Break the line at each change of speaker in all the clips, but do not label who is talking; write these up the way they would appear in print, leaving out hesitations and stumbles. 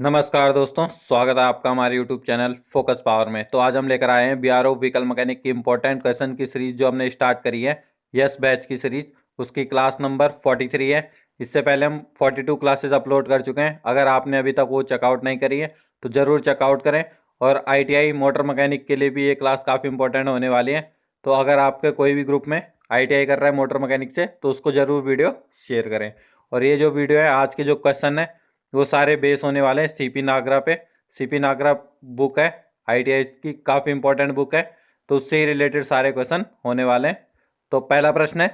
नमस्कार दोस्तों, स्वागत है आपका हमारे YouTube चैनल फोकस पावर में। तो आज हम लेकर आए हैं बीआरओ व्हीकल मैकेनिक की इंपॉर्टेंट क्वेश्चन की सीरीज जो हमने स्टार्ट करी है यस बैच की सीरीज। उसकी क्लास नंबर 43 है। इससे पहले हम 42 क्लासेस अपलोड कर चुके हैं। अगर आपने अभी तक वो चेकआउट नहीं करी है तो ज़रूर चेकआउट करें। और ITI मोटर मैकेनिक के लिए भी ये क्लास काफ़ी इंपॉर्टेंट होने वाली है। तो अगर आपके कोई भी ग्रुप में ITI कर रहा है मोटर मैकेनिक से तो उसको ज़रूर वीडियो शेयर करें। और ये जो वीडियो है, आज के जो क्वेश्चन है वो सारे बेस होने वाले हैं सीपी नागरा पे। सीपी नागरा बुक है, ITI की काफ़ी इंपॉर्टेंट बुक है, तो उससे ही रिलेटेड सारे क्वेश्चन होने वाले हैं। तो पहला प्रश्न है,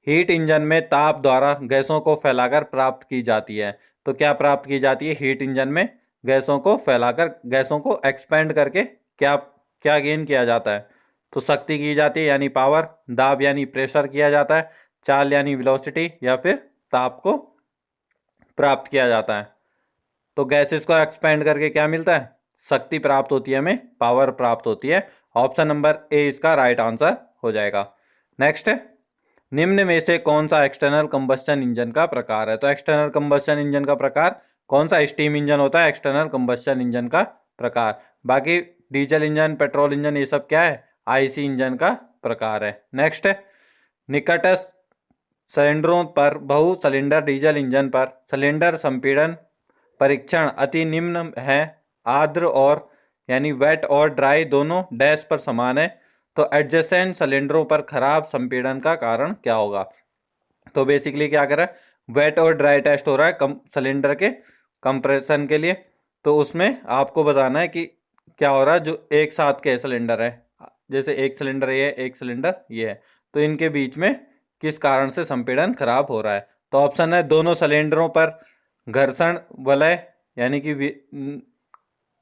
हीट इंजन में ताप द्वारा गैसों को फैलाकर प्राप्त की जाती है। तो क्या प्राप्त की जाती है हीट इंजन में? गैसों को फैलाकर, गैसों को एक्सपेंड करके क्या क्या गेन किया जाता है? तो शक्ति की जाती है यानी पावर, दाब यानी प्रेशर किया जाता है, चाल यानी वेलोसिटी, या फिर ताप को प्राप्त किया जाता है। तो गैसेस को एक्सपेंड करके क्या मिलता है? शक्ति प्राप्त होती है, हमें पावर प्राप्त होती है। ऑप्शन नंबर ए इसका राइट आंसर हो जाएगा। नेक्स्ट है, निम्न में से कौन सा एक्सटर्नल कंबस्शन इंजन का प्रकार है? तो एक्सटर्नल कंबस्शन इंजन का प्रकार कौन सा? स्टीम इंजन होता है एक्सटर्नल कंबस्शन इंजन का प्रकार। बाकी डीजल इंजन, पेट्रोल इंजन, ये सब क्या है? IC इंजन का प्रकार है। नेक्स्ट है, निकटस्थ सिलेंडरों पर बहु सिलेंडर डीजल इंजन पर सिलेंडर संपीड़न परीक्षण अति निम्न है। आर्द्र और यानी वेट और ड्राई दोनों डैश पर समान है। तो एडजेसेंट सिलेंडरों पर खराब संपीड़न का कारण क्या होगा? तो बेसिकली क्या कर रहा है, वेट और ड्राई टेस्ट हो रहा है कम सिलेंडर के कंप्रेशन के लिए। तो उसमें आपको बताना है कि क्या हो रहा है, जो एक साथ के सिलेंडर है, जैसे एक सिलेंडर ये है, एक सिलेंडर ये है, तो इनके बीच में किस कारण से संपीड़न खराब हो रहा है? तो ऑप्शन है, दोनों सिलेंडरों पर घर्षण वलय यानी कि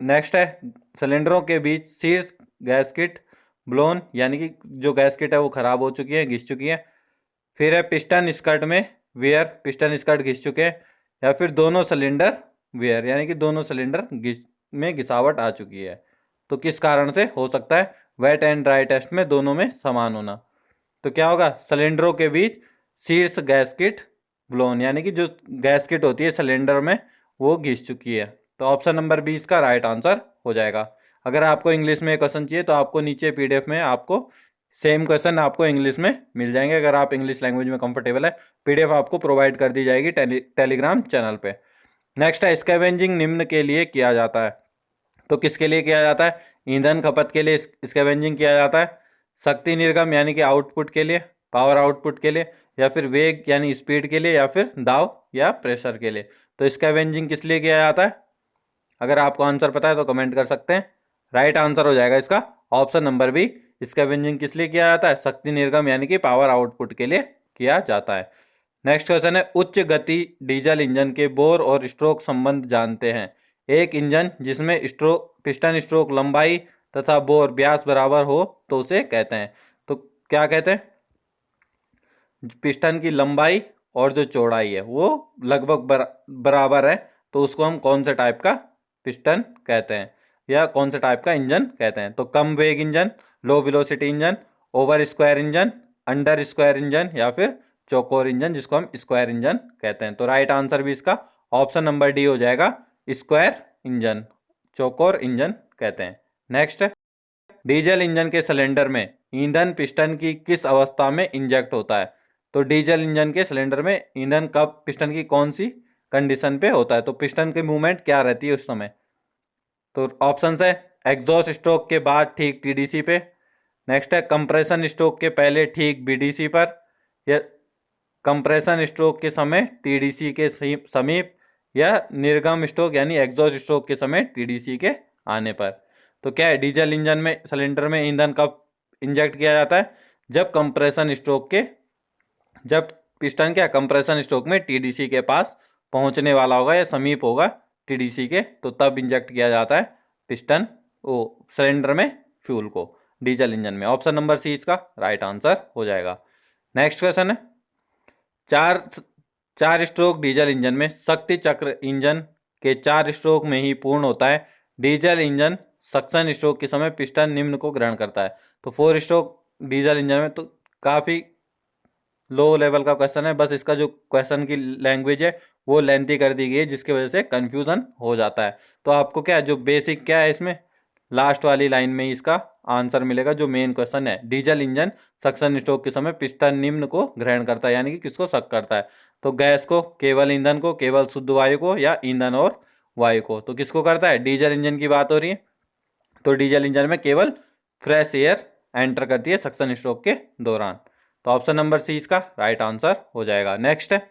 नेक्स्ट है, सिलेंडरों के बीच शीर्ष गैस्किट ब्लोन यानी कि जो गैस्किट है वो खराब हो चुकी है, घिस चुकी है। फिर है पिस्टन स्कर्ट में वेयर, पिस्टन स्कर्ट घिस चुके हैं। या फिर दोनों सिलेंडर वेयर यानी कि दोनों सिलेंडर में घिसावट आ चुकी है। तो किस कारण से हो सकता है? वेट एंड ड्राई टेस्ट में दोनों में समान होना। तो क्या होगा, सिलेंडरों के बीच शीर्ष गैस्किट ब्लोन यानी कि जो गैस्किट होती है सिलेंडर में वो घिस चुकी है। तो ऑप्शन नंबर 20 का राइट आंसर हो जाएगा। अगर आपको इंग्लिश में क्वेश्चन चाहिए तो आपको नीचे PDF में आपको सेम क्वेश्चन आपको इंग्लिश में मिल जाएंगे। अगर आप इंग्लिश लैंग्वेज में कंफर्टेबल है, PDF आपको प्रोवाइड कर दी जाएगी टेलीग्राम चैनल पे। नेक्स्ट है, स्कैवेंजिंग निम्न के लिए किया जाता है। तो किसके लिए किया जाता है? ईंधन खपत के लिए स्कैवेंजिंग किया जाता है, शक्ति निर्गम यानी कि आउटपुट के लिए, पावर आउटपुट के लिए, या फिर वेग यानी स्पीड के लिए, या फिर दाव या प्रेशर के लिए। तो स्कैवेंजिंग किस लिए किया जाता है? अगर आपको आंसर पता है तो कमेंट कर सकते हैं। राइट आंसर हो जाएगा इसका ऑप्शन नंबर बी। स्कैवेंजिंग किस लिए किया जाता है? शक्ति निर्गम यानी कि पावर आउटपुट के लिए किया जाता है। नेक्स्ट क्वेश्चन है, उच्च गति डीजल इंजन के बोर और स्ट्रोक संबंध जानते हैं। एक इंजन जिसमें स्ट्रोक पिस्टन स्ट्रोक लंबाई तथा बोर व्यास बराबर हो तो उसे कहते हैं। तो क्या कहते हैं? पिस्टन की लंबाई और जो चौड़ाई है वो लगभग बराबर है, तो उसको हम कौन से टाइप का पिस्टन कहते हैं या कौन से टाइप का इंजन कहते हैं? तो कम वेग engine, low velocity engine, over square engine, under square engine, या फिर चौकोर इंजन जिसको हम स्क्वायर इंजन कहते हैं। तो राइट आंसर भी इसका ऑप्शन नंबर डी हो जाएगा, स्क्वायर इंजन, चौकोर इंजन कहते हैं। नेक्स्ट, डीजल इंजन के सिलेंडर में ईंधन पिस्टन की किस अवस्था में इंजेक्ट होता है? तो डीजल इंजन के सिलेंडर में ईंधन कब, पिस्टन की कौन सी कंडीशन पे होता है? तो पिस्टन की मूवमेंट क्या रहती है उस समय? तो ऑप्शन है, एग्जॉस्ट स्ट्रोक के बाद ठीक TDC पे, नेक्स्ट है कंप्रेशन स्ट्रोक के पहले ठीक BDC पर, या कंप्रेशन स्ट्रोक के समय TDC के समीप, या निर्गम स्ट्रोक यानी एग्जॉस्ट स्ट्रोक के समय TDC के आने पर। तो क्या है, डीजल इंजन में सिलेंडर में ईंधन कब इंजेक्ट किया जाता है? जब कंप्रेशन स्ट्रोक के, जब पिस्टन क्या कंप्रेशन स्ट्रोक में TDC के पास पहुंचने वाला होगा या समीप होगा TDC के, तो तब इंजेक्ट किया जाता है पिस्टन वो सिलेंडर में फ्यूल को डीजल इंजन में। ऑप्शन नंबर सी इसका राइट आंसर हो जाएगा। नेक्स्ट क्वेश्चन है, चार चार स्ट्रोक डीजल इंजन में शक्ति चक्र इंजन के 4 स्ट्रोक में ही पूर्ण होता है। डीजल इंजन सक्शन स्ट्रोक के समय पिस्टन निम्न को ग्रहण करता है। तो 4 स्ट्रोक डीजल इंजन में, तो काफ़ी लो लेवल का क्वेश्चन है, बस इसका जो क्वेश्चन की लैंग्वेज है वो लेंथी कर दी गई है, जिसकी वजह से कंफ्यूजन हो जाता है। तो आपको क्या जो बेसिक क्या है इसमें लास्ट वाली लाइन में ही इसका आंसर मिलेगा। जो मेन क्वेश्चन है, डीजल इंजन सक्शन स्ट्रोक के समय पिस्टन निम्न को ग्रहण करता है, यानी कि किसको सक करता है? तो गैस को, केवल ईंधन को, केवल शुद्ध वायु को, या ईंधन और वायु को? तो किसको करता है? डीजल इंजन की बात हो रही है, तो डीजल इंजन में केवल फ्रेश एयर एंटर करती है सक्शन स्ट्रोक के दौरान। तो ऑप्शन नंबर सी इसका राइट आंसर हो जाएगा। नेक्स्ट है,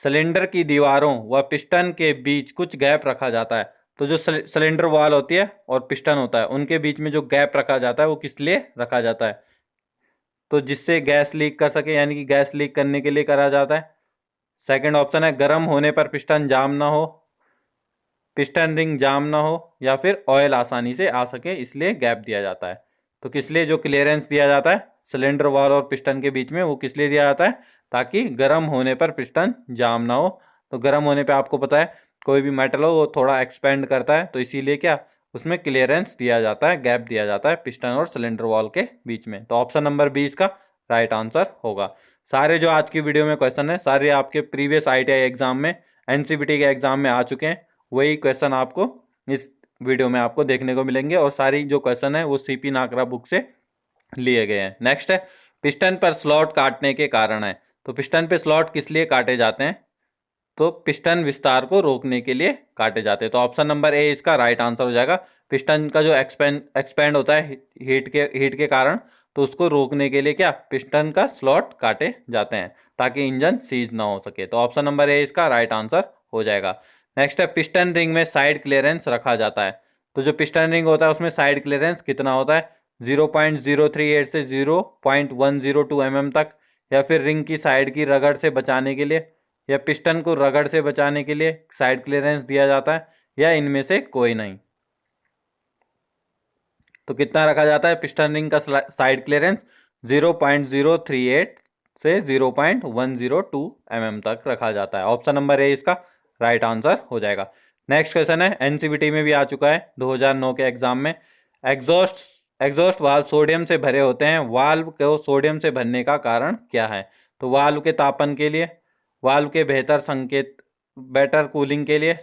सिलेंडर की दीवारों व पिस्टन के बीच कुछ गैप रखा जाता है। तो जो सिलेंडर वॉल होती है और पिस्टन होता है, उनके बीच में जो गैप रखा जाता है वो किस लिए रखा जाता है? तो जिससे गैस लीक कर सके, यानी कि गैस लीक करने के लिए करा जाता है। सेकंड ऑप्शन है, गर्म होने पर पिस्टन जाम ना हो, पिस्टन रिंग जाम ना हो, या फिर ऑयल आसानी से आ सके, इसलिए गैप दिया जाता है। तो किस लिए जो क्लियरेंस दिया जाता है सिलेंडर वॉल और पिस्टन के बीच में, वो किस लिए दिया जाता है? ताकि गर्म होने पर पिस्टन जाम ना हो। तो गर्म होने पे आपको पता है कोई भी मेटल हो वो थोड़ा एक्सपेंड करता है, तो इसीलिए क्या उसमें क्लियरेंस दिया जाता है, गैप दिया जाता है पिस्टन और सिलेंडर वॉल के बीच में। तो ऑप्शन नंबर बी इसका राइट आंसर होगा। सारे जो आज की वीडियो में क्वेश्चन है सारे आपके प्रीवियस ITI एग्जाम में, NCPT के एग्जाम में आ चुके हैं। वही क्वेश्चन आपको इस वीडियो में आपको देखने को मिलेंगे, और सारी जो क्वेश्चन है वो CP नागरा बुक से लिए गए हैं। नेक्स्ट है, पिस्टन पर स्लॉट काटने के कारण है। तो पिस्टन पे स्लॉट किस लिए काटे जाते हैं? तो पिस्टन विस्तार को रोकने के लिए काटे जाते हैं। तो ऑप्शन नंबर ए इसका राइट आंसर हो जाएगा। पिस्टन का जो एक्सपेंड होता है हीट के कारण, तो उसको रोकने के लिए क्या पिस्टन का स्लॉट काटे जाते हैं, ताकि इंजन सीज ना हो सके। तो ऑप्शन नंबर ए इसका राइट आंसर हो जाएगा। नेक्स्ट है, पिस्टन रिंग में साइड क्लियरेंस रखा जाता है। तो जो पिस्टन रिंग होता है उसमें साइड क्लियरेंस कितना होता है? 0.038 से 0.102 mm तक, या फिर रिंग की साइड की रगड़ से बचाने के लिए, या पिस्टन को रगड़ से बचाने के लिए साइड क्लियरेंस दिया जाता है, या इनमें से कोई नहीं। तो कितना रखा जाता है पिस्टन रिंग का साइड क्लियरेंस? 0.038 से 0.102 mm तक रखा जाता है। ऑप्शन नंबर ए इसका राइट आंसर हो जाएगा। नेक्स्ट क्वेश्चन है, NCPT में भी आ चुका है 2009 के एग्जाम में। एग्जॉस्ट वाल्व सोडियम से भरे होते हैं, वाल्व को सोडियम से भरने का कारण क्या है? तो वाल्व के तापन के लिए, वाल्व के बेटर कूलिंग के लिए,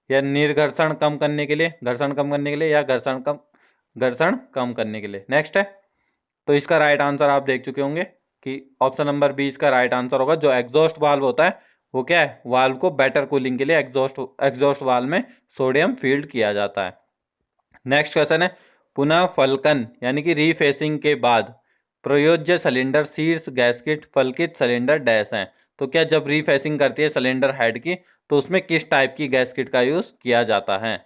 या निर्घर्षण कम करने के लिए, घर्षण कम करने के लिए, या घर्षण कम करने के लिए। नेक्स्ट है, तो इसका राइट आंसर आप देख चुके होंगे कि ऑप्शन नंबर बी इसका राइट आंसर होगा। जो एग्जॉस्ट वाल्व होता है वो क्या है? वाल्व को बेटर कूलिंग के लिए एग्जॉस्ट वाल्व में सोडियम फील्ड किया जाता है। नेक्स्ट क्वेश्चन है, पुनः फलकन यानी कि रीफेसिंग के बाद प्रयोज्य सिलेंडर शीर्ष गैस्केट फलकित सिलेंडर डैश हैं। तो क्या जब रीफेसिंग करती है सिलेंडर हेड की, तो उसमें किस टाइप की गैस्केट का यूज किया जाता है?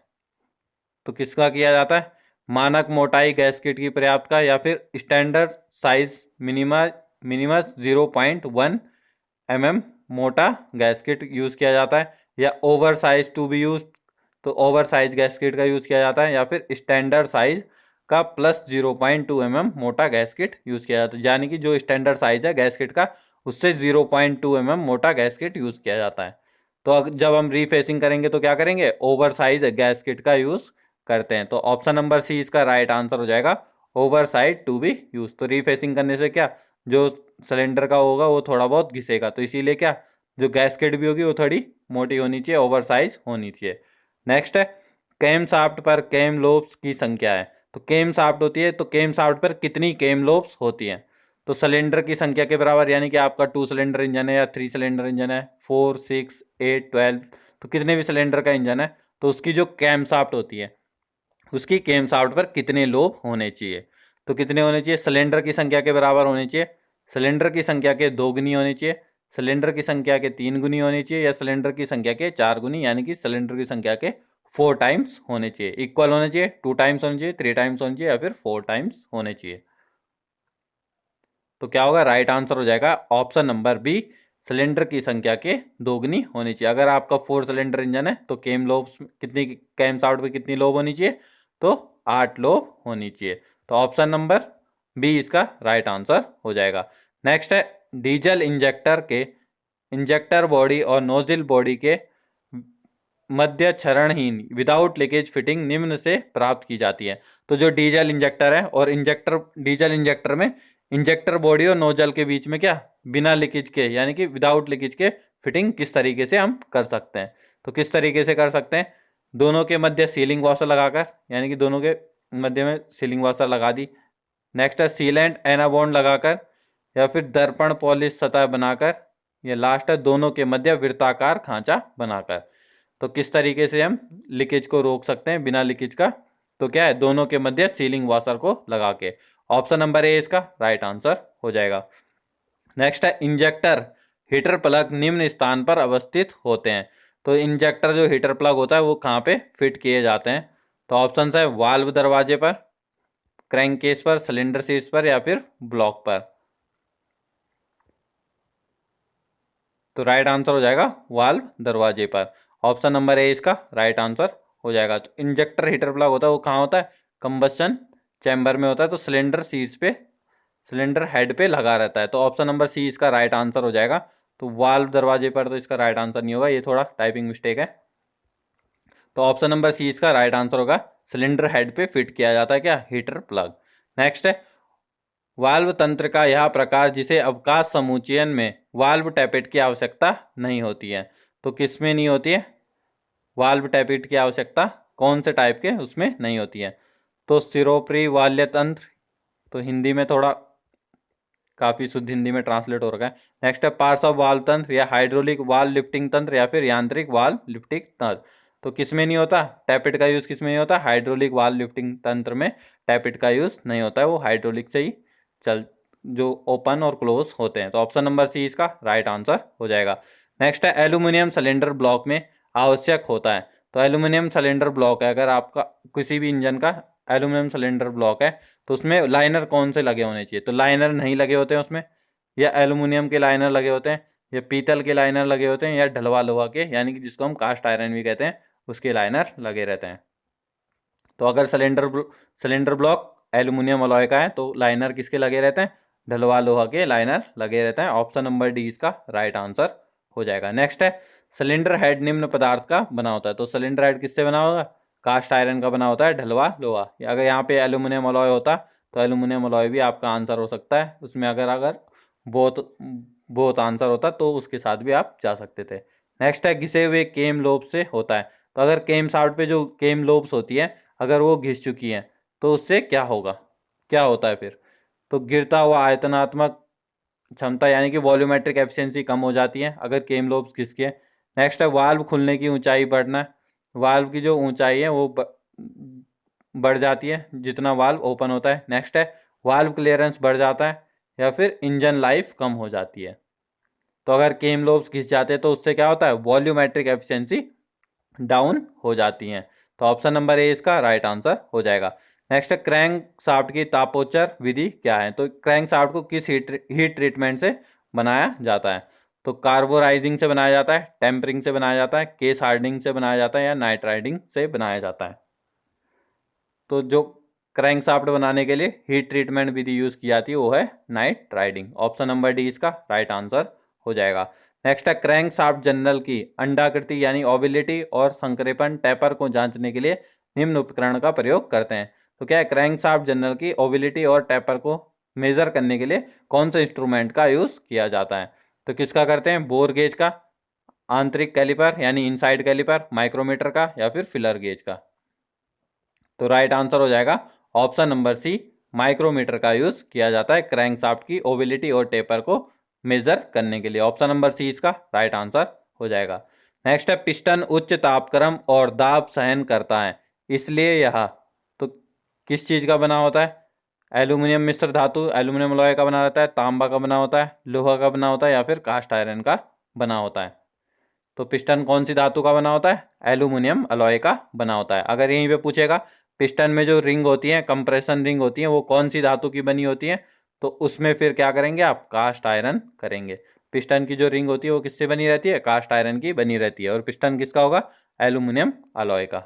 तो किसका किया जाता है? मानक मोटाई गैस्केट की पर्याप्त का, या फिर स्टैंडर्ड साइज मिनिमस 0.1 mm मोटा गैस्केट यूज किया जाता है, या over size to be use, तो ओवर साइज गैस्केट का यूज किया जाता है, या फिर स्टैंडर्ड साइज का प्लस 0.2 mm मोटा गैस्केट यूज किया जाता है। यानी कि जो स्टैंडर्ड साइज है गैस्केट का उससे 0.2 mm मोटा गैस्केट यूज किया जाता है। तो जब हम रीफेसिंग करेंगे तो क्या करेंगे? ओवर साइज गैस्केट का यूज करते हैं। तो ऑप्शन नंबर सी इसका राइट आंसर हो जाएगा, over side to be use. तो रीफेसिंग करने से क्या जो सिलेंडर का होगा वो थोड़ा बहुत घिसेगा, तो इसीलिए क्या जो गैस्केट भी होगी वो थोड़ी मोटी होनी चाहिए, ओवर साइज होनी चाहिए। नेक्स्ट है, कैम शाफ्ट पर कैम लोब्स की संख्या है। तो कैम शाफ्ट होती है, तो कैम शाफ्ट पर कितनी कैम लोब्स होती हैं? तो सिलेंडर की संख्या के बराबर, यानी कि आपका 2 सिलेंडर इंजन है या 3 सिलेंडर इंजन है, 4, 6, 8, 12, तो कितने भी सिलेंडर का इंजन है तो उसकी जो कैम शाफ्ट होती है उसकी कैम शाफ्ट पर कितने लोब होने चाहिए? तो कितने होने चाहिए? सिलेंडर की संख्या के बराबर होने चाहिए, सिलेंडर की संख्या के 2 गुनी होनी चाहिए, सिलेंडर की संख्या के 3 गुनी होनी चाहिए, या सिलेंडर की संख्या के 4 गुनी, यानी कि सिलेंडर की संख्या के 4 टाइम्स होने चाहिए। इक्वल होने चाहिए, 2 टाइम्स होने चाहिए, 3 टाइम्स होने चाहिए, या फिर 4 टाइम्स होने चाहिए। तो क्या होगा? राइट आंसर हो जाएगा ऑप्शन नंबर बी, सिलेंडर की संख्या के 2 गुनी होनी चाहिए। अगर आपका 4 सिलेंडर इंजन है तो कैम लोब्स कितनी, कैम शाफ्ट पे कितनी लोब होनी चाहिए? तो 8 लोब होनी चाहिए। तो ऑप्शन नंबर बी इसका राइट आंसर हो जाएगा। नेक्स्ट है, डीजल इंजेक्टर बॉडी और नोजल बॉडी के मध्य क्षरणहीन विदाउट लीकेज फिटिंग निम्न से प्राप्त की जाती है। तो जो डीजल इंजेक्टर है और डीजल इंजेक्टर में इंजेक्टर बॉडी और नोजल के बीच में क्या बिना लीकेज के, यानी कि विदाउट लीकेज के फिटिंग किस तरीके से हम कर सकते हैं। तो किस तरीके से कर सकते हैं, दोनों के मध्य सीलिंग वॉशर लगाकर, यानी कि दोनों के मध्य में सीलिंग वॉशर लगा दी। नेक्स्ट है सीलेंट एनाबॉन्ड लगाकर, या फिर दर्पण पॉलिश सतह बनाकर, या लास्ट है दोनों के मध्य वृत्ताकार खांचा बनाकर। तो किस तरीके से हम लीकेज को रोक सकते हैं बिना लीकेज का, तो क्या है, दोनों के मध्य सीलिंग वॉशर को लगा के। ऑप्शन नंबर ए इसका राइट आंसर हो जाएगा। नेक्स्ट है इंजेक्टर हीटर प्लग निम्न स्थान पर अवस्थित होते हैं। तो इंजेक्टर जो हीटर प्लग होता है वो कहाँ पे फिट किए जाते हैं, तो ऑप्शन है वाल्व दरवाजे पर, क्रैंक केस पर, सिलेंडर सीट्स पर, या फिर ब्लॉक पर। तो राइट आंसर हो जाएगा वाल्व दरवाजे पर। ऑप्शन नंबर ए इसका राइट आंसर हो जाएगा। तो इंजेक्टर हीटर प्लग होता है वो कहाँ होता है, कंबस्शन चैम्बर में होता है, तो सिलेंडर सीट्स पे, सिलेंडर हेड पे लगा रहता है। तो ऑप्शन नंबर सी इसका राइट आंसर हो जाएगा। तो वाल्व दरवाजे पर तो इसका राइट आंसर नहीं होगा, ये थोड़ा टाइपिंग मिस्टेक है। तो ऑप्शन नंबर सी इसका राइट आंसर होगा, सिलेंडर हेड पे फिट किया जाता है क्या, हीटर प्लग। नेक्स्ट है वाल्व तंत्र का यह प्रकार जिसे अवकाश समुच्चयन में वाल्व टैपेट की आवश्यकता नहीं होती है। तो किस में नहीं होती है वाल्व टैपेट की आवश्यकता, कौन से टाइप के उसमें नहीं होती है। तो सिरोपरी वाल्य तंत्र, तो हिंदी में थोड़ा काफी शुद्ध हिंदी में ट्रांसलेट हो रखा है। नेक्स्ट है पार्श्व वाल्व तंत्र, या हाइड्रोलिक वाल्व लिफ्टिंग तंत्र, या फिर यांत्रिक वाल्व लिफ्टिंग तंत्र। तो किसमें नहीं होता टैपेट का यूज, किसमें नहीं होता, हाइड्रोलिक वाल्व लिफ्टिंग तंत्र में टैपेट का यूज नहीं होता है, वो हाइड्रोलिक से ही चल जो ओपन और क्लोज होते हैं। तो ऑप्शन नंबर सी इसका राइट आंसर हो जाएगा। नेक्स्ट है एल्यूमिनियम सिलेंडर ब्लॉक में आवश्यक होता है। तो एल्यूमिनियम सिलेंडर ब्लॉक है, अगर आपका किसी भी इंजन का एल्यूमिनियम सिलेंडर ब्लॉक है तो उसमें लाइनर कौन से लगे होने चाहिए, तो लाइनर नहीं लगे होते हैं उसमें, या एल्यूमिनियम के लाइनर लगे होते हैं, या पीतल के लाइनर लगे होते हैं, या ढलवा लोहा के, यानी कि जिसको हम कास्ट आयरन भी कहते हैं, उसके लाइनर लगे रहते हैं। तो अगर सिलेंडर ब्लॉक एल्यूमिनियम अलॉय का है तो लाइनर किसके लगे रहते हैं, ढलवा लोहा के लाइनर लगे रहते हैं। ऑप्शन नंबर डी इसका राइट आंसर हो जाएगा। नेक्स्ट है सिलेंडर हेड निम्न पदार्थ का बना होता है। तो सिलेंडर हेड किससे बना होगा, कास्ट आयरन का बना होता है, ढलवा लोहा। अगर यहाँ पे एल्यूमिनियम अलॉय होता तो एल्यूमिनियम अलॉय भी आपका आंसर हो सकता है उसमें, अगर अगर बहुत बहुत आंसर होता तो उसके साथ भी आप जा सकते थे। नेक्स्ट है घिसे हुए केम लोब से होता है। तो अगर केम साउट पे जो केम लोब्स होती है अगर वो घिस चुकी हैं तो उससे क्या होगा, क्या होता है फिर, तो गिरता हुआ आयतनात्मक क्षमता यानी कि वॉल्यूमेट्रिक एफिशिएंसी कम हो जाती है अगर केम लोब्स घिस के। नेक्स्ट है वाल्व खुलने की ऊंचाई बढ़ना, वाल्व की जो ऊंचाई है वो बढ़ जाती है जितना वाल्व ओपन होता है। नेक्स्ट है वाल्व क्लियरेंस बढ़ जाता है, या फिर इंजन लाइफ कम हो जाती है। तो अगर केम लोब्स घिस जाते हैं तो उससे क्या होता है, वॉल्यूमेट्रिक एफिशिएंसी डाउन हो जाती हैं। तो ऑप्शन नंबर ए इसका राइट आंसर हो जाएगा। नेक्स्ट है क्रैंक शाफ्ट की तापोचर विधि क्या है। तो क्रैंक शाफ्ट को किस हीट ट्रीटमेंट से बनाया जाता है, तो कार्बोराइजिंग से बनाया जाता है, टेम्परिंग से बनाया जाता है, केस हार्डनिंग से बनाया जाता है, या नाइट राइडिंग से बनाया जाता है। तो जो क्रैंक शाफ्ट बनाने के लिए हीट ट्रीटमेंट विधि यूज की जाती है वो है night riding. Option number D इसका राइट आंसर हो जाएगा। नेक्स्ट है क्रैंक शाफ्ट जर्नल की अंडाकृति यानी ओविलिटी और संक्रेपण टैपर को जांचने के लिए निम्न उपकरण का प्रयोग करते हैं। तो क्या है, क्रैंक शाफ्ट जर्नल की ओविलिटी और टैपर को मेजर करने के लिए कौन से इंस्ट्रूमेंट का यूज किया जाता है, तो किसका करते हैं, बोर गेज का, आंतरिक कैलिपर यानी इनसाइड कैलिपर, माइक्रोमीटर का, या फिर फिलर गेज का। तो राइट आंसर हो जाएगा ऑप्शन नंबर सी, माइक्रोमीटर का यूज किया जाता है क्रैंक शाफ्ट की ओविलिटी और टेपर को मेजर करने के लिए। ऑप्शन नंबर सी इसका राइट आंसर हो जाएगा। नेक्स्ट है पिस्टन उच्च तापक्रम और दाब सहन करता है इसलिए यह, तो किस चीज का बना होता है, एल्यूमिनियम मिश्र धातु एल्यूमिनियम अलॉय का बना रहता है, तांबा का बना होता है, लोहा का बना होता है, या फिर कास्ट आयरन का बना होता है। तो पिस्टन कौन सी धातु का बना होता है, एल्यूमिनियम अलॉय का बना होता है। अगर यहीं पे पूछेगा पिस्टन में जो रिंग होती है, कंप्रेशन रिंग होती है, वो कौन सी धातु की बनी होती है, तो उसमें फिर क्या करेंगे आप, कास्ट आयरन करेंगे। पिस्टन की जो रिंग होती है वो किससे बनी रहती है, कास्ट आयरन की बनी रहती है, और पिस्टन किसका होगा, एल्यूमिनियम अलॉय का।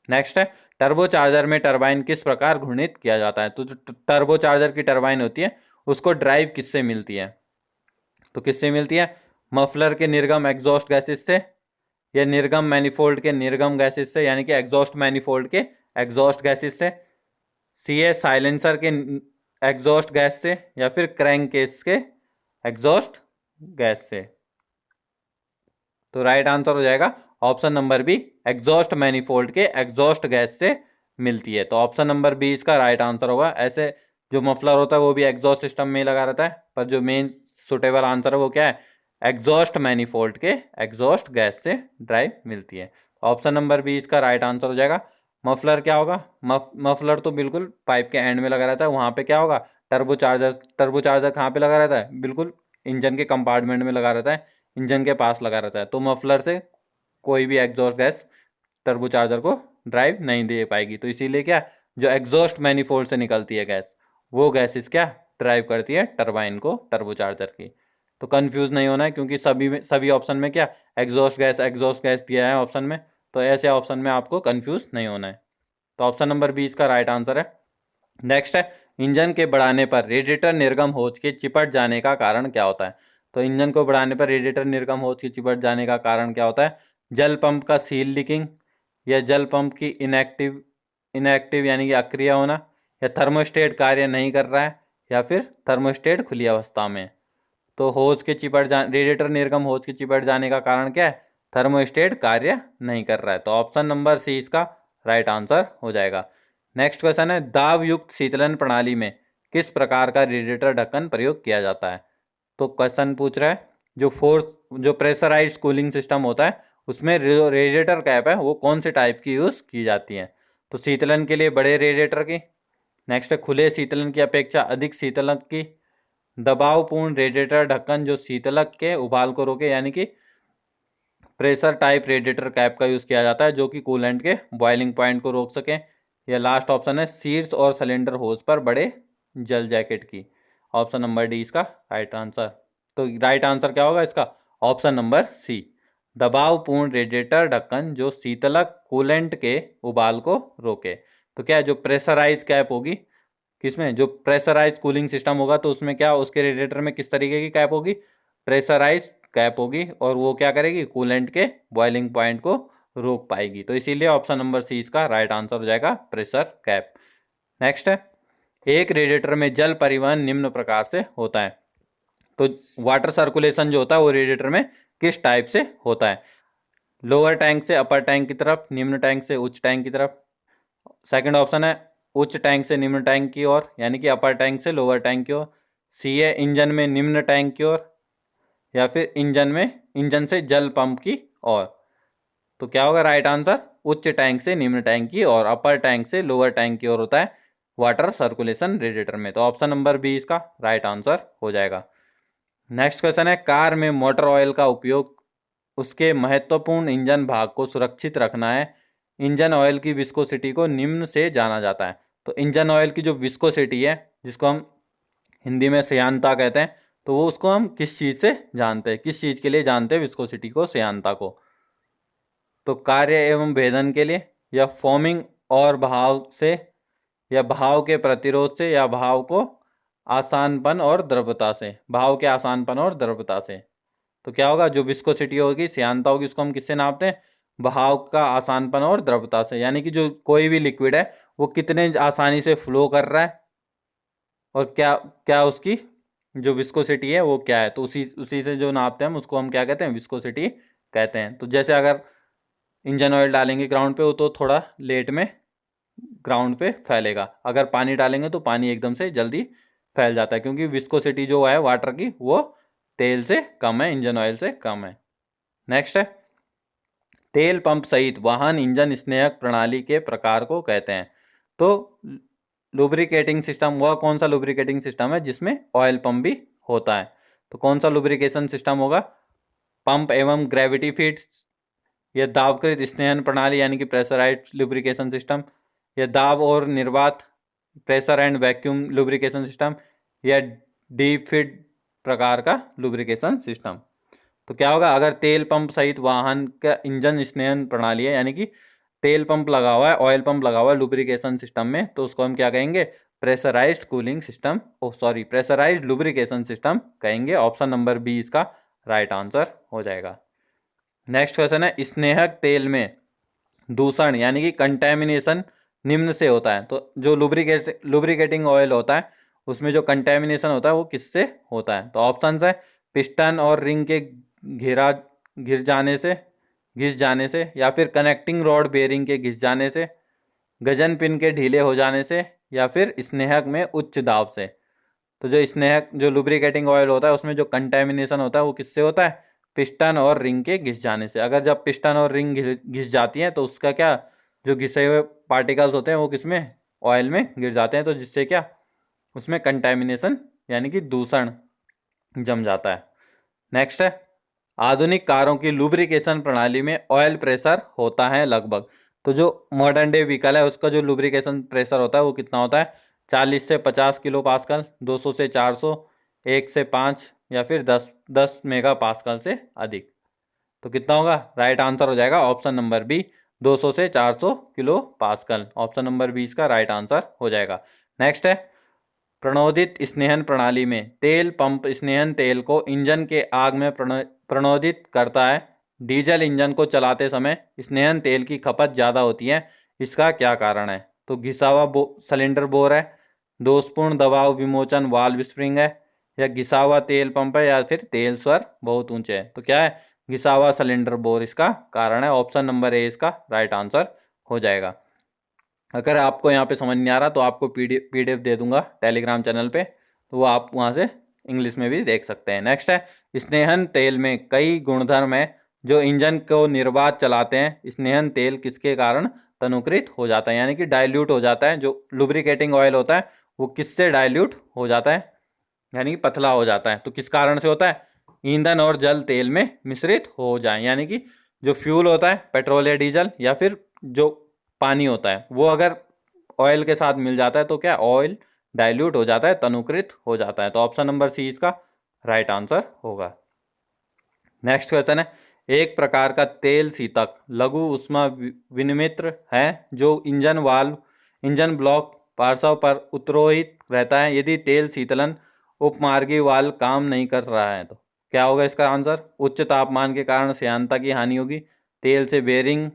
नेक्स्ट है टर्बो चार्जर में टरबाइन किस प्रकार घूर्णित किया जाता है। तो जो टर्बो चार्जर की टरबाइन होती है उसको ड्राइव किससे मिलती है, तो किससे मिलती है, मफलर के निर्गम एग्जॉस्ट गैसेस से, या निर्गम मैनिफोल्ड के निर्गम गैसेस से यानी कि एग्जॉस्ट मैनिफोल्ड के एग्जॉस्ट गैसेस से, सी है साइलेंसर के एग्जॉस्ट गैस से, या फिर क्रैंक केस के एग्जॉस्ट गैस से। तो राइट आंसर हो जाएगा option number B, exhaust manifold के एग्जॉस्ट गैस से मिलती है। तो ऑप्शन नंबर बी इसका राइट आंसर होगा। ऐसे जो मफलर होता है वो भी एग्जॉस्ट सिस्टम में ही लगा रहता है, पर जो मेन सुटेबल आंसर है वो क्या है, एग्जॉस्ट मैनिफोल्ड के एग्जॉस्ट गैस से ड्राइव मिलती है। ऑप्शन नंबर बी इसका राइट आंसर हो जाएगा। मफलर क्या होगा, मफलर तो बिल्कुल पाइप के एंड में लगा रहता है, वहाँ पे क्या होगा, टर्बो चार्जर। टर्बो चार्जर कहाँ पे लगा रहता है, बिल्कुल इंजन के कंपार्टमेंट में लगा रहता है, इंजन के पास लगा रहता है। तो मफलर से कोई भी एग्जॉस्ट गैस टर्बो चार्जर को ड्राइव नहीं दे पाएगी। तो इसीलिए क्या, जो एग्जॉस्ट मैनिफोल्ड से निकलती है गैस, वो गैसेस क्या ड्राइव करती है टरबाइन को, टर्बो चार्जर की। तो कंफ्यूज नहीं होना है, क्योंकि सभी ऑप्शन में क्या एग्जॉस्ट गैस दिया है ऑप्शन में, तो ऐसे ऑप्शन में आपको कंफ्यूज नहीं होना है। तो ऑप्शन नंबर 20 का राइट आंसर है। नेक्स्ट है, इंजन के बढ़ाने पर रेडिएटर निर्गम होज के चिपट जाने का कारण क्या होता है। तो इंजन को बढ़ाने पर रेडिएटर निर्गम होज के चिपट जाने का कारण क्या होता है, जल पंप का सील लीकिंग, या जल पंप की इनएक्टिव इनएक्टिव यानी कि अक्रिय होना, या थर्मोस्टेट कार्य नहीं कर रहा है, या फिर थर्मोस्टेट खुली अवस्था में। तो होज के चिपट जा रेडिएटर निर्गम होज के चिपट जाने का कारण क्या है, थर्मोस्टेट कार्य नहीं कर रहा है। तो ऑप्शन नंबर सी इसका राइट आंसर हो जाएगा। नेक्स्ट क्वेश्चन है, दाब युक्त शीतलन प्रणाली में किस प्रकार का रेडिएटर ढक्कन प्रयोग किया जाता है। तो क्वेश्चन पूछ रहा है, जो प्रेशराइज्ड कूलिंग सिस्टम होता है उसमें जो रेडिएटर कैप है वो कौन से टाइप की यूज़ की जाती है। तो शीतलन के लिए बड़े रेडिएटर की, नेक्स्ट है खुले शीतलन की अपेक्षा अधिक शीतलक की, दबावपूर्ण रेडिएटर ढक्कन जो शीतलक के उबाल को रोके यानी कि प्रेशर टाइप रेडिएटर कैप का यूज़ किया जाता है जो कि कूलेंट के बॉइलिंग पॉइंट को रोक सके। या लास्ट ऑप्शन है सीर्स और सिलेंडर होज पर बड़े जल जैकेट की। ऑप्शन नंबर डी इसका राइट आंसर। तो राइट आंसर क्या होगा इसका, ऑप्शन नंबर सी, दबावपूर्ण रेडिएटर ढक्कन जो शीतलक कूलेंट के उबाल को रोके। तो क्या है, जो प्रेशराइज कैप होगी, किसमें जो प्रेशराइज कूलिंग सिस्टम होगा तो उसमें क्या उसके रेडिएटर में किस तरीके की कैप होगी, प्रेशराइज कैप होगी, और वो क्या करेगी, कूलेंट के बॉइलिंग पॉइंट को रोक पाएगी। तो इसीलिए ऑप्शन नंबर सी इसका राइट आंसर हो जाएगा, प्रेशर कैप। नेक्स्ट है, एक रेडिएटर में जल परिवहन निम्न प्रकार से होता है। तो वाटर सर्कुलेशन जो होता है वो रेडिएटर में किस टाइप से होता है, लोअर टैंक से अपर टैंक की तरफ, निम्न टैंक से उच्च टैंक की तरफ। सेकंड ऑप्शन है उच्च टैंक से निम्न टैंक की ओर, यानी कि अपर टैंक से लोअर टैंक की ओर। सी है इंजन में निम्न टैंक की ओर, या फिर इंजन से जल पंप की ओर। तो क्या होगा राइट आंसर, उच्च टैंक से निम्न टैंक की और अपर टैंक से लोअर टैंक की ओर होता है वाटर सर्कुलेशन रेडिएटर में। तो ऑप्शन नंबर बी इसका राइट आंसर हो जाएगा। नेक्स्ट क्वेश्चन है, कार में मोटर ऑयल का उपयोग उसके महत्वपूर्ण इंजन भाग को सुरक्षित रखना है। इंजन ऑयल की विस्कोसिटी को निम्न से जाना जाता है। तो इंजन ऑयल की जो विस्कोसिटी है, जिसको हम हिंदी में श्यानता कहते हैं, तो वो उसको हम किस चीज़ से जानते हैं, किस चीज़ के लिए जानते हैं विस्कोसिटी को, श्यानता को। तो कार्य एवं भेदन के लिए, या फॉर्मिंग और भाव से, या भाव के प्रतिरोध से, या भाव को आसानपन और द्रव्यता से, भाव के आसानपन और द्रव्यता से। तो क्या होगा, जो विस्कोसिटी होगी, श्यानता होगी, उसको हम किससे नापते हैं, भाव का आसानपन और द्रव्यता से। यानी कि जो कोई भी लिक्विड है वो कितने आसानी से फ्लो कर रहा है और क्या क्या उसकी जो विस्कोसिटी है वो क्या है, तो उसी उसी से जो नापते हैं हम उसको हम क्या कहते हैं, विस्कोसिटी कहते हैं। तो जैसे अगर इंजन ऑयल डालेंगे ग्राउंड पे, वो तो थोड़ा लेट में ग्राउंड पे फैलेगा, अगर पानी डालेंगे तो पानी एकदम से जल्दी फैल जाता है, क्योंकि विस्कोसिटी जो है वाटर की वो तेल से कम है, इंजन ऑयल से कम है। नेक्स्ट है, तेल पंप सहित वाहन इंजन स्नेहक प्रणाली के प्रकार को कहते हैं। तो लुब्रिकेटिंग सिस्टम, वह कौन सा लुब्रिकेटिंग सिस्टम है जिसमें ऑयल पंप भी होता है। तो कौन सा लुब्रिकेशन सिस्टम होगा, पंप एवं ग्रेविटी फीड, या दाबकृत स्नेहन प्रणाली यानी कि प्रेशराइज्ड लुब्रिकेशन सिस्टम, या दाब और निर्वात pressure and vacuum lubrication system, या डीप फीड प्रकार का लुब्रिकेशन सिस्टम। तो क्या होगा, अगर तेल पंप सहित वाहन का इंजन स्नेहन प्रणाली है, यानी कि तेल पंप लगा हुआ है, ऑयल पंप लगा हुआ है लुब्रिकेशन सिस्टम में, तो उसको हम क्या कहेंगे, pressurised cooling system, pressurised lubrication system कहेंगे। ऑप्शन नंबर बी इसका राइट आंसर हो जाएगा। नेक्स्ट क्वेश्चन है, स्नेहक तेल में दूषण यानी कि कंटेमिनेशन निम्न से होता है। तो जो लुब्रिकेटिंग ऑयल होता है उसमें जो कंटेमिनेशन होता है वो किससे होता है। तो ऑप्शंस है पिस्टन और रिंग के घेरा घिस जाने से या फिर कनेक्टिंग रॉड बेरिंग के घिस जाने से, गजन पिन के ढीले हो जाने से, या फिर स्नेहक में उच्च दाब से। तो जो स्नेहक जो लुब्रिकेटिंग ऑयल होता है उसमें जो कंटेमिनेशन होता है वो किससे होता है? पिस्टन और रिंग के घिस जाने से। अगर जब पिस्टन और रिंग घिस जाती हैं तो उसका क्या, जो घिसे हुए पार्टिकल्स होते हैं वो किसमें, ऑयल में गिर जाते हैं, तो जिससे क्या, उसमें कंटेमिनेशन यानी कि दूषण जम जाता है। नेक्स्ट है, आधुनिक कारों की लुब्रिकेशन प्रणाली में ऑयल प्रेशर होता है लगभग। तो जो मॉडर्न डे व्हीकल है उसका जो लुब्रिकेशन प्रेशर होता है वो कितना होता है? 40 से 50 किलो पास्कल, 200 से 400, 1 से 5 या फिर 10 मेगा पास्कल से अधिक। तो कितना होगा? राइट आंसर हो जाएगा ऑप्शन नंबर बी, 200 से 400 किलो पास्कल। ऑप्शन नंबर 20 का राइट आंसर हो जाएगा। नेक्स्ट है, प्रणोदित स्नेहन प्रणाली में तेल पंप स्नेहन तेल को इंजन के आग में प्रणोदित करता है। डीजल इंजन को चलाते समय स्नेहन तेल की खपत ज़्यादा होती है, इसका क्या कारण है? तो घिसा हुआ सिलेंडर बोर है, दोषपूर्ण दबाव विमोचन वाल्व स्प्रिंग है, या घिसा हुआ तेल पंप है, या फिर तेल स्वर बहुत ऊंचे है। तो क्या है? घिसा हुआ सिलेंडर बोर इसका कारण है। ऑप्शन नंबर ए इसका राइट आंसर हो जाएगा। अगर आपको यहाँ पे समझ नहीं आ रहा तो आपको पीडीएफ दे दूंगा टेलीग्राम चैनल पे, तो वो आप वहाँ से इंग्लिश में भी देख सकते हैं। नेक्स्ट है, स्नेहन तेल में कई गुणधर्म है जो इंजन को निर्बाध चलाते हैं। स्नेहन तेल किसके कारण तनुकृत हो जाता है, यानी कि डाइल्यूट हो जाता है? जो लुब्रिकेटिंग ऑयल होता है वो किससे डाइल्यूट हो जाता है, यानी कि पतला हो जाता है? तो किस कारण से होता है? ईंधन और जल तेल में मिश्रित हो जाए, यानी कि जो फ्यूल होता है पेट्रोल या डीजल या फिर जो पानी होता है वो अगर ऑयल के साथ मिल जाता है तो क्या, ऑयल डाइल्यूट हो जाता है, तनुकृत हो जाता है। तो ऑप्शन नंबर सी इसका राइट आंसर होगा। नेक्स्ट क्वेश्चन है, एक प्रकार का तेल शीतक लघु उष्मा विनिमित्र है जो इंजन ब्लॉक पार्श्व पर उत्रोहित रहता है। यदि तेल शीतलन उपमार्गी वाल्व काम नहीं कर रहा है तो क्या होगा इसका आंसर? उच्च तापमान के कारण श्यानता की हानि होगी, तेल से बेरिंग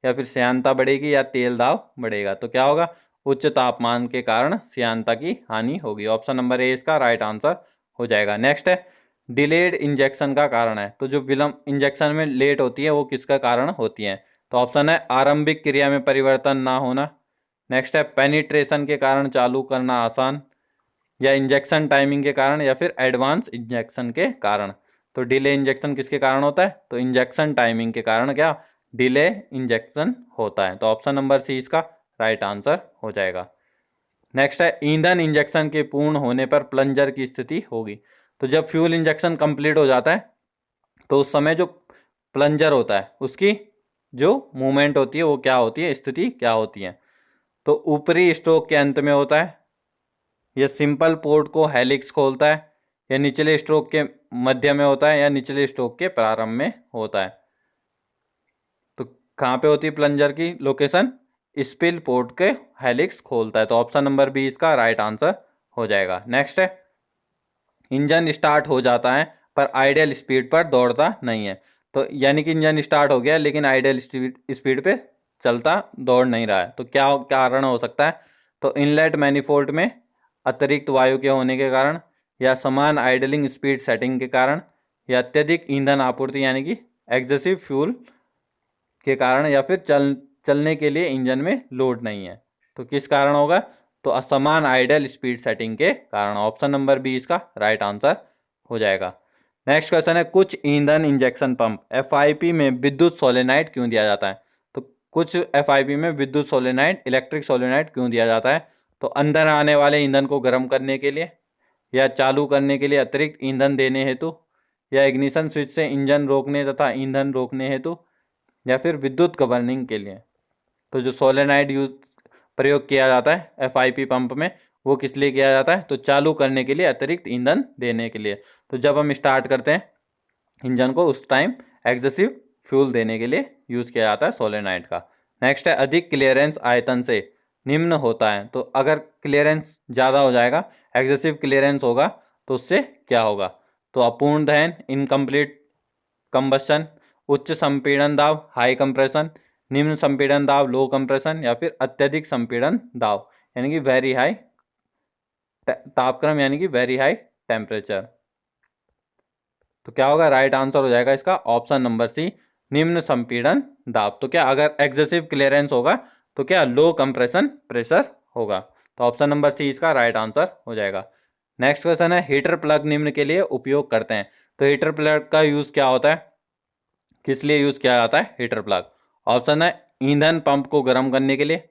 या फिर श्यानता बढ़ेगी, या तेल दाब बढ़ेगा। तो क्या होगा? उच्च तापमान के कारण श्यानता की हानि होगी। ऑप्शन नंबर ए इसका राइट आंसर हो जाएगा। नेक्स्ट है, डिलेड इंजेक्शन का कारण है। तो जो विलंब इंजेक्शन में लेट होती है वो किसका कारण होती है? तो ऑप्शन है आरंभिक क्रिया में परिवर्तन ना होना। नेक्स्ट है, पेनिट्रेशन के कारण चालू करना आसान, या इंजेक्शन टाइमिंग के कारण, या फिर एडवांस इंजेक्शन के कारण। तो डिले इंजेक्शन किसके कारण होता है? तो इंजेक्शन टाइमिंग के कारण क्या, डिले इंजेक्शन होता है। तो ऑप्शन नंबर सी इसका राइट आंसर हो जाएगा। नेक्स्ट है, ईंधन इंजेक्शन के पूर्ण होने पर प्लंजर की स्थिति होगी। तो जब फ्यूल इंजेक्शन कंप्लीट हो जाता है तो उस समय जो प्लंजर होता है उसकी जो मूवमेंट होती है वो क्या होती है, स्थिति क्या होती है? तो ऊपरी स्ट्रोक के अंत में होता है, या सिंपल पोर्ट को हेलिक्स खोलता है, या निचले स्ट्रोक के मध्य में होता है, या निचले स्ट्रोक के प्रारंभ में होता है। तो कहाँ पे होती है प्लंजर की लोकेशन? स्पिल पोर्ट के हेलिक्स खोलता है। तो ऑप्शन नंबर बी इसका राइट आंसर हो जाएगा। नेक्स्ट है, इंजन स्टार्ट हो जाता है पर आइडियल स्पीड पर दौड़ता नहीं है। तो यानी कि इंजन स्टार्ट हो गया लेकिन आइडियल स्पीड पे चलता दौड़ नहीं रहा है, तो क्या कारण हो सकता है? तो इनलेट मैनिफोल्ड में अतिरिक्त वायु के होने के कारण, या समान आइडलिंग स्पीड सेटिंग के कारण, या अत्यधिक ईंधन आपूर्ति यानी कि एक्सेसिव फ्यूल के कारण, या फिर चलने के लिए इंजन में लोड नहीं है। तो किस कारण होगा? तो असमान आइडल स्पीड सेटिंग के कारण। ऑप्शन नंबर बी इसका राइट आंसर हो जाएगा। नेक्स्ट क्वेश्चन है, कुछ ईंधन इंजेक्शन पंप एफआईपी में विद्युत सोलेनाइड क्यों दिया जाता है? तो कुछ एफआईपी में विद्युत सोलेनाइड इलेक्ट्रिक सोलेनाइड क्यों दिया जाता है? तो अंदर आने वाले ईंधन को गर्म करने के लिए, या चालू करने के लिए अतिरिक्त ईंधन देने हेतु, या इग्निशन स्विच से इंजन रोकने तथा ईंधन रोकने हेतु, या फिर विद्युत गवर्निंग के लिए। तो जो सोलेनाइड यूज प्रयोग किया जाता है एफआईपी पंप में वो किस लिए किया जाता है? तो चालू करने के लिए, अतिरिक्त ईंधन देने के लिए। तो जब हम स्टार्ट करते हैं इंजन को उस टाइम एक्सेसिव फ्यूल देने के लिए यूज किया जाता है सोलेनाइड का। नेक्स्ट है, अधिक क्लियरेंस आयतन से निम्न होता है। तो अगर क्लियरेंस ज़्यादा हो जाएगा, एक्सेसिव क्लियरेंस होगा, तो उससे क्या होगा? तो अपूर्ण दहन इनकम्प्लीट कंबशन, उच्च संपीड़न दाब हाई कंप्रेशन, निम्न संपीड़न दाब लो कंप्रेशन, या फिर अत्यधिक संपीड़न दाब यानी कि वेरी हाई तापक्रम यानी कि वेरी हाई टेम्परेचर। तो क्या होगा, राइट आंसर हो जाएगा इसका ऑप्शन नंबर सी, निम्न संपीड़न दाब। तो क्या अगर एक्सेसिव क्लियरेंस होगा तो क्या लो कंप्रेशन प्रेशर होगा। तो ऑप्शन नंबर सी इसका राइट आंसर हो जाएगा। नेक्स्ट क्वेश्चन है, हीटर प्लग निम्न के लिए उपयोग करते हैं। तो हीटर प्लग का यूज क्या होता है, किस लिए यूज किया जाता है हीटर प्लग। ऑप्शन है ईंधन पंप को गर्म करने के लिए,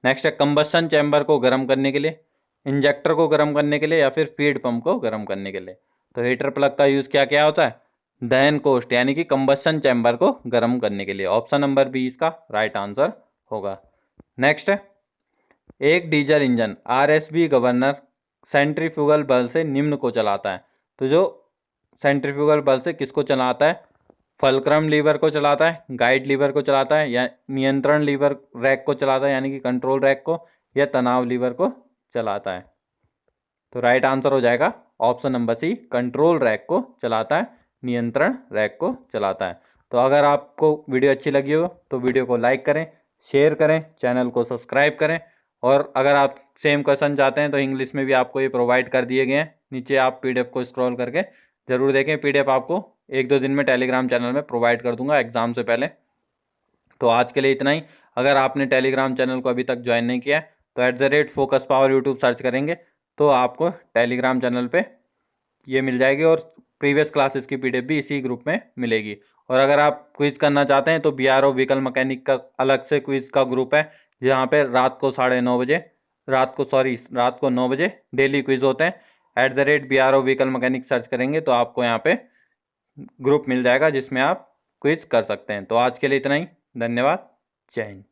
नेक्स्ट है कंबस्शन चैम्बर को गर्म करने के लिए, इंजेक्टर को गर्म करने के लिए, या फिर फीड पंप को गर्म करने के लिए। तो हीटर प्लग का यूज क्या क्या होता है, दहन कोष्ठ यानी कि कंबस्शन चैम्बर को गर्म करने के लिए। ऑप्शन नंबर बी इसका राइट आंसर होगा। नेक्स्ट है, एक diesel engine RSB governor centrifugal बल से निम्न को चलाता है। तो जो सेंट्रीफ्यूगल बल से किसको चलाता है, फलक्रम लीवर को चलाता है, गाइड लीवर को चलाता है, या नियंत्रण लीवर रैक को चलाता है यानी कि कंट्रोल रैक को, या तनाव लीवर को चलाता है। तो राइट आंसर हो जाएगा option number C, control rack को चलाता है, नियंत्रण रैक को चलाता है। तो अगर आपको वीडियो अच्छी लगी हो तो वीडियो को लाइक करें, शेयर करें, चैनल को सब्सक्राइब करें। और अगर आप सेम क्वेश्चन चाहते हैं तो इंग्लिश में भी आपको ये प्रोवाइड कर दिए गए हैं, नीचे आप पीडीएफ को स्क्रॉल करके ज़रूर देखें। पीडीएफ आपको 1-2 दिन में टेलीग्राम चैनल में प्रोवाइड कर दूंगा एग्जाम से पहले। तो आज के लिए इतना ही। अगर आपने टेलीग्राम चैनल को अभी तक ज्वाइन नहीं किया है तो @फोकस पावर यूट्यूब सर्च करेंगे तो आपको टेलीग्राम चैनल पे ये मिल जाएगी, और प्रीवियस क्लासेस की पीडीएफ भी इसी ग्रुप में मिलेगी। और अगर आप क्विज करना चाहते हैं तो बीआरओ व्हीकल मैकेनिक का अलग से क्विज का ग्रुप है, जहाँ पे रात को 9:30 बजे, रात को 9 बजे डेली क्विज होते हैं। @BRO व्हीकल मैकेनिक सर्च करेंगे तो आपको यहाँ पे ग्रुप मिल जाएगा जिसमें आप क्विज कर सकते हैं। तो आज के लिए इतना ही, धन्यवाद, जय हिंद।